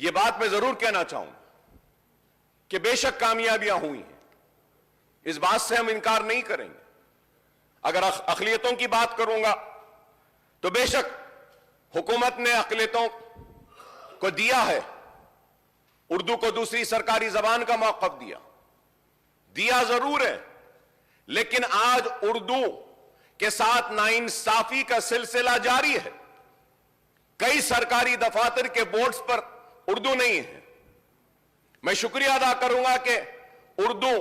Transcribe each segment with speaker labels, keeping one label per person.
Speaker 1: یہ بات میں ضرور کہنا چاہوں کہ بے شک کامیابیاں ہوئی ہیں، اس بات سے ہم انکار نہیں کریں گے۔ اگر اقلیتوں کی بات کروں گا تو بے شک حکومت نے اقلیتوں کو دیا ہے، اردو کو دوسری سرکاری زبان کا موقف دیا ضرور ہے، لیکن آج اردو کے ساتھ ناانصافی کا سلسلہ جاری ہے۔ کئی سرکاری دفاتر کے بورڈز پر اردو نہیں ہے۔ میں شکریہ ادا کروں گا کہ اردو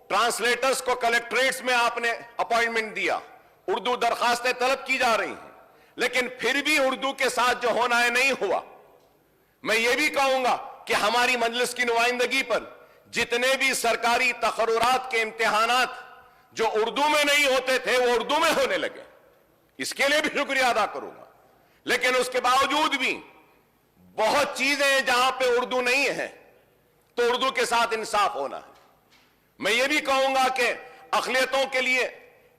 Speaker 1: ٹرانسلیٹرز کو کلیکٹریٹس میں آپ نے اپائنٹمنٹ دیا، اردو درخواستیں طلب کی جا رہی ہیں، لیکن پھر بھی اردو کے ساتھ جو ہونا ہے نہیں ہوا۔ میں یہ بھی کہوں گا کہ ہماری مجلس کی نمائندگی پر جتنے بھی سرکاری تقررات کے امتحانات جو اردو میں نہیں ہوتے تھے وہ اردو میں ہونے لگے، اس کے لیے بھی شکریہ ادا کروں گا۔ لیکن اس کے باوجود بھی بہت چیزیں ہیں جہاں پہ اردو نہیں ہے، تو اردو کے ساتھ انصاف ہونا ہے۔ میں یہ بھی کہوں گا کہ اقلیتوں کے لیے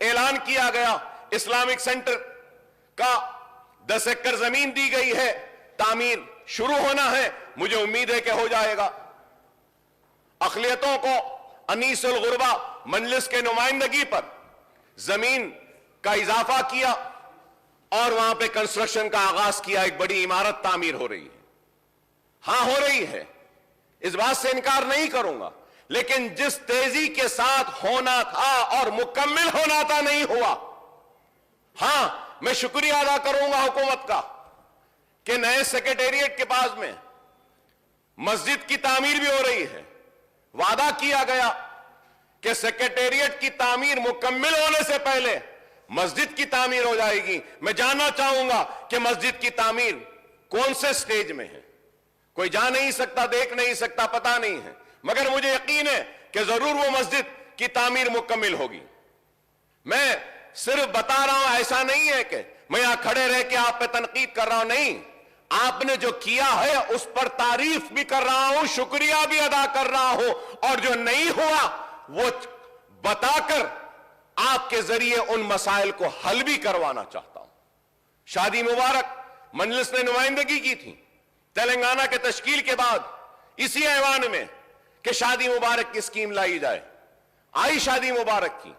Speaker 1: اعلان کیا گیا، اسلامک سینٹر کا 10 ایکڑ زمین دی گئی ہے، تعمیر شروع ہونا ہے، مجھے امید ہے کہ ہو جائے گا۔ اقلیتوں کو انیس الغربہ مجلس کے نمائندگی پر زمین کا اضافہ کیا اور وہاں پہ کنسٹرکشن کا آغاز کیا، ایک بڑی عمارت تعمیر ہو رہی ہے۔ ہاں ہو رہی ہے، اس بات سے انکار نہیں کروں گا، لیکن جس تیزی کے ساتھ ہونا تھا اور مکمل ہونا تھا نہیں ہوا۔ ہاں میں شکریہ ادا کروں گا حکومت کا کہ نئے سیکریٹریٹ کے پاس میں مسجد کی تعمیر بھی ہو رہی ہے۔ وعدہ کیا گیا کہ سیکریٹریٹ کی تعمیر مکمل ہونے سے پہلے مسجد کی تعمیر ہو جائے گی۔ میں جاننا چاہوں گا کہ مسجد کی تعمیر کون سے سٹیج میں ہے؟ کوئی جا نہیں سکتا، دیکھ نہیں سکتا، پتہ نہیں ہے، مگر مجھے یقین ہے کہ ضرور وہ مسجد کی تعمیر مکمل ہوگی۔ میں صرف بتا رہا ہوں، ایسا نہیں ہے کہ میں یہاں کھڑے رہ کے آپ پہ تنقید کر رہا ہوں، نہیں، آپ نے جو کیا ہے اس پر تعریف بھی کر رہا ہوں، شکریہ بھی ادا کر رہا ہوں، اور جو نہیں ہوا وہ بتا کر آپ کے ذریعے ان مسائل کو حل بھی کروانا چاہتا ہوں۔ شادی مبارک مجلس نے نمائندگی کی تھی تلنگانہ کے تشکیل کے بعد اسی ایوان میں کہ شادی مبارک کی اسکیم لائی جائے، آئی شادی مبارک کی،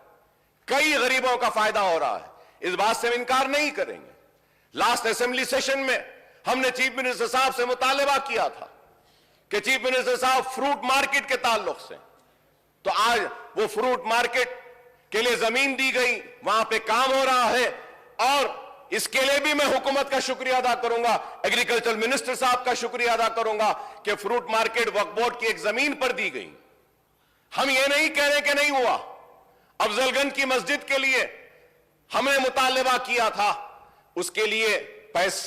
Speaker 1: کئی غریبوں کا فائدہ ہو رہا ہے، اس بات سے ہم انکار نہیں کریں گے۔ لاسٹ اسمبلی سیشن میں ہم نے چیف منسٹر صاحب سے مطالبہ کیا تھا کہ چیف منسٹر صاحب فروٹ مارکیٹ کے تعلق سے، تو آج وہ فروٹ مارکیٹ کے لیے زمین دی گئی، وہاں پہ کام ہو رہا ہے، اور اس کے لیے بھی میں حکومت کا شکریہ ادا کروں گا، ایگریکلچر منسٹر صاحب کا شکریہ ادا کروں گا کہ فروٹ مارکیٹ وقف بورڈ کی ایک زمین پر دی گئی۔ ہم یہ نہیں کہہ رہے کہ نہیں ہوا۔ افضل گنج کی مسجد کے لیے ہم نے مطالبہ کیا تھا، اس کے لیے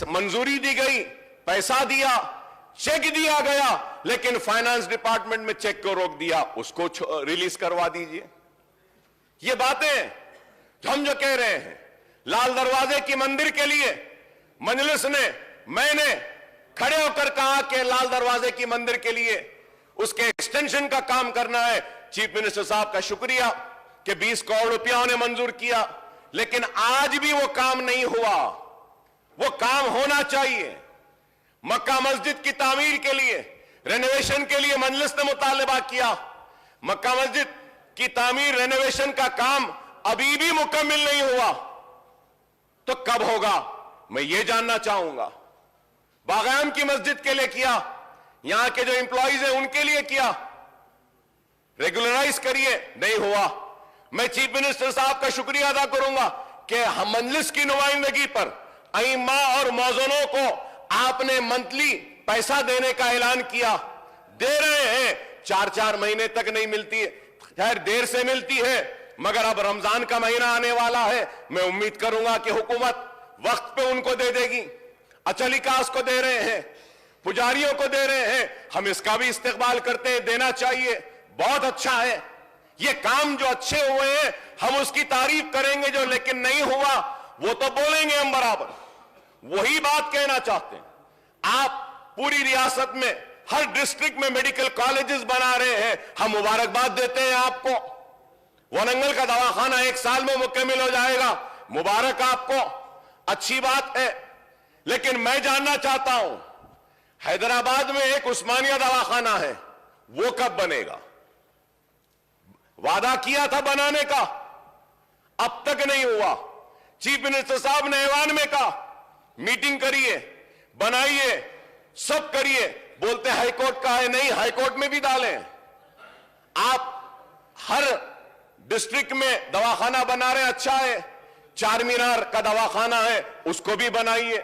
Speaker 1: منظوری دی گئی، پیسہ دیا، چیک دیا گیا، لیکن فائنانس ڈپارٹمنٹ میں چیک کو روک دیا، اس کو ریلیز کروا دیجئے۔ یہ باتیں ہم جو کہہ رہے ہیں، لال دروازے کی مندر کے لیے مجلس نے، میں نے کھڑے ہو کر کہا کہ لال دروازے کی مندر کے لیے اس کے ایکسٹینشن کا کام کرنا ہے۔ چیف منسٹر صاحب کا شکریہ کہ 20 کروڑ روپیہ انہوں نے منظور کیا، لیکن آج بھی وہ کام نہیں ہوا، وہ کام ہونا چاہیے۔ مکہ مسجد کی تعمیر کے لیے، رینویشن کے لیے مجلس نے مطالبہ کیا، مکہ مسجد کی تعمیر رینویشن کا کام ابھی بھی مکمل نہیں ہوا، تو کب ہوگا میں یہ جاننا چاہوں گا۔ باغیان کی مسجد کے لیے کیا، یہاں کے جو امپلائیز ہیں ان کے لیے کیا، ریگولرائز کریے، نہیں ہوا۔ میں چیف منسٹر صاحب کا شکریہ ادا کروں گا کہ ہم مجلس کی نمائندگی پر ائمہ اور موذنوں کو آپ نے منتلی پیسہ دینے کا اعلان کیا، دے رہے ہیں، 4 مہینے تک نہیں ملتی ہے، خیر دیر سے ملتی ہے، مگر اب رمضان کا مہینہ آنے والا ہے، میں امید کروں گا کہ حکومت وقت پہ ان کو دے دے گی۔ اچلیکاس کو دے رہے ہیں، پجاریوں کو دے رہے ہیں، ہم اس کا بھی استقبال کرتے ہیں، دینا چاہیے، بہت اچھا ہے۔ یہ کام جو اچھے ہوئے ہیں ہم اس کی تعریف کریں گے، جو لیکن نہیں ہوا وہ تو بولیں گے ہم برابر۔ وہی بات کہنا چاہتے ہیں، آپ پوری ریاست میں ہر ڈسٹرکٹ میں میڈیکل کالجز بنا رہے ہیں، ہم مبارکباد دیتے ہیں آپ کو۔ وننگل کا دواخانہ 1 سال میں مکمل ہو جائے گا، مبارک آپ کو، اچھی بات ہے۔ لیکن میں جاننا چاہتا ہوں حیدرآباد میں ایک عثمانیہ دواخانہ ہے، وہ کب بنے گا؟ وعدہ کیا تھا بنانے کا، اب تک نہیں ہوا۔ چیف منسٹر صاحب نے ایوان میں کہا میٹنگ کریے، بنائیے، سب کریے، بولتے ہائی کورٹ کا ہے، نہیں ہائی کورٹ میں بھی ڈالیں۔ آپ ہر ڈسٹرکٹ میں دواخانہ بنا رہے ہیں، اچھا ہے، چار مینار کا دواخانہ ہے، اس کو بھی بنائیے۔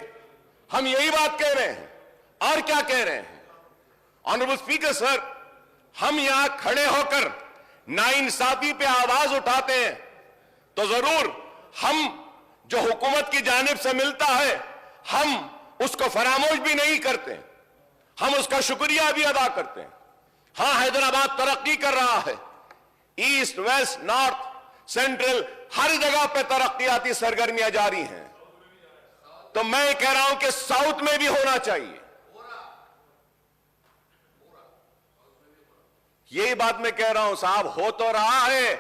Speaker 1: ہم یہی بات کہہ رہے ہیں، اور کیا کہہ رہے ہیں؟ آنریبل اسپیکر سر، ہم یہاں کھڑے ہو کر ناانصافی پہ آواز اٹھاتے ہیں تو ضرور ہم جو حکومت کی جانب سے ملتا ہے ہم اس کو فراموش بھی نہیں کرتے، ہم اس کا شکریہ بھی ادا کرتے ہیں۔ ہاں، حیدرآباد ترقی کر رہا ہے، ایسٹ ویسٹ نارتھ سینٹرل ہر جگہ پہ ترقیاتی سرگرمیاں جاری ہیں، تو میں کہہ رہا ہوں کہ ساؤتھ میں بھی ہونا چاہیے۔ یہی بات میں کہہ رہا ہوں صاحب، ہو تو رہا ہے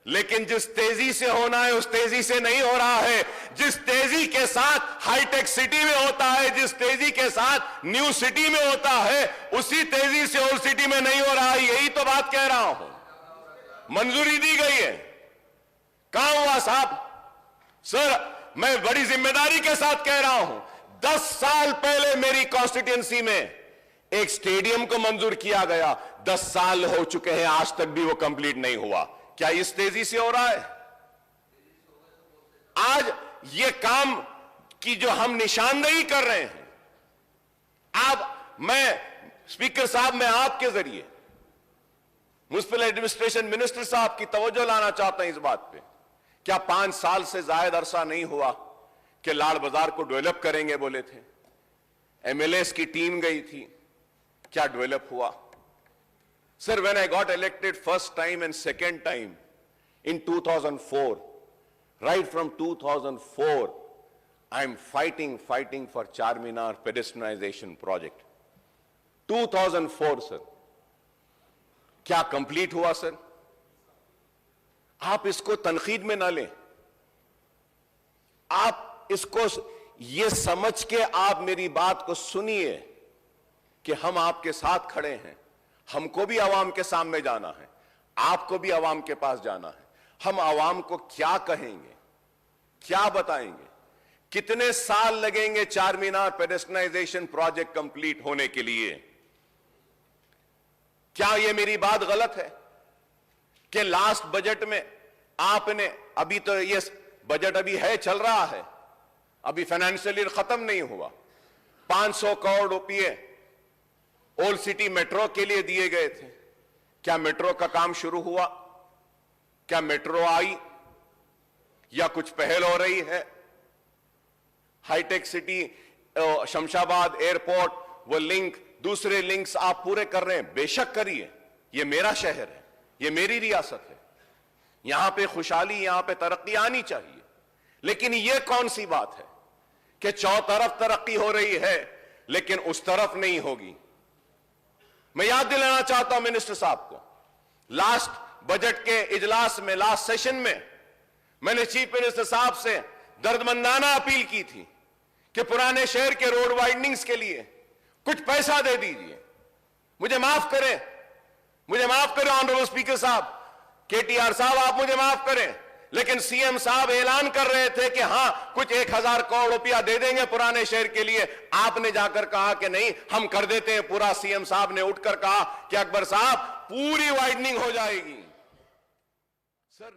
Speaker 1: لیکن جس تیزی سے ہونا ہے اس تیزی سے نہیں ہو رہا ہے۔ جس تیزی کے ساتھ ہائی ٹیک سٹی میں ہوتا ہے، جس تیزی کے ساتھ نیو سٹی میں ہوتا ہے، اسی تیزی سے اولڈ سٹی میں نہیں ہو رہا ہے۔ یہی تو بات کہہ رہا ہوں، منظوری دی گئی ہے، کہاں ہوا صاحب؟ سر، میں بڑی ذمہ داری کے ساتھ کہہ رہا ہوں، 10 سال پہلے میری کانسٹیٹوئنسی میں ایک سٹیڈیم کو منظور کیا گیا، 10 سال ہو چکے ہیں، آج تک بھی وہ کمپلیٹ نہیں ہوا۔ کیا اس تیزی سے ہو رہا ہے؟ آج یہ کام کی جو ہم نشاندہی کر رہے ہیں، میں اسپیکر صاحب، میں آپ کے ذریعے میونسپل ایڈمنسٹریشن منسٹر صاحب کی توجہ لانا چاہتا ہوں اس بات پہ۔ کیا 5 سال سے زائد عرصہ نہیں ہوا کہ لاڑ بازار کو ڈیولپ کریں گے بولے تھے، ایم ایل ایز کی ٹیم گئی تھی، کیا ڈیولپ ہوا؟ Sir, when I got elected first time and second time in 2004, right from 2004, I'm fighting for Charminar pedestrianization project. 2004, sir. کیا کمپلیٹ ہوا سر؟ آپ اس کو تنقید میں نہ لیں، آپ اس کو یہ سمجھ کے آپ میری بات کو سنیے کہ ہم آپ کے ساتھ کھڑے ہیں، ہم کو بھی عوام کے سامنے جانا ہے، آپ کو بھی عوام کے پاس جانا ہے۔ ہم عوام کو کیا کہیں گے، کیا بتائیں گے، کتنے سال لگیں گے چار مینار پیڈسٹرائزیشن پروجیکٹ کمپلیٹ ہونے کے لیے؟ کیا یہ میری بات غلط ہے کہ لاسٹ بجٹ میں آپ نے، ابھی تو یہ بجٹ ابھی ہے، چل رہا ہے، ابھی فائنینشیل ایئر ختم نہیں ہوا، 500 کروڑ روپئے اولڈ سٹی میٹرو کے لیے دیے گئے تھے؟ کیا میٹرو کا کام شروع ہوا؟ کیا میٹرو آئی یا کچھ پہل ہو رہی ہے؟ High tech city, Shamshabad airport, وہ لنک، دوسرے لنکس آپ پورے کر رہے ہیں، بے شک کریے، یہ میرا شہر ہے، یہ میری ریاست ہے، یہاں پہ خوشحالی، یہاں پہ ترقی آنی چاہیے۔ لیکن یہ کون سی بات ہے کہ چوطرف ترقی ہو رہی ہے لیکن اس طرف نہیں ہوگی؟ میں یاد دلانا چاہتا ہوں منسٹر صاحب کو، لاسٹ بجٹ کے اجلاس میں، لاسٹ سیشن میں نے چیف منسٹر صاحب سے دردمندانہ اپیل کی تھی کہ پرانے شہر کے روڈ وائڈنگز کے لیے کچھ پیسہ دے دیجئے۔ مجھے معاف کریں آنریبل اسپیکر صاحب، کے ٹی آر صاحب، آپ مجھے معاف کریں، لیکن سی ایم صاحب اعلان کر رہے تھے کہ ہاں کچھ 1000 کروڑ روپیہ دے دیں گے پرانے شہر کے لیے۔ آپ نے جا کر کہا کہ نہیں، ہم کر دیتے ہیں پورا۔ سی ایم صاحب نے اٹھ کر کہا کہ اکبر صاحب پوری وائڈنگ ہو جائے گی۔ سر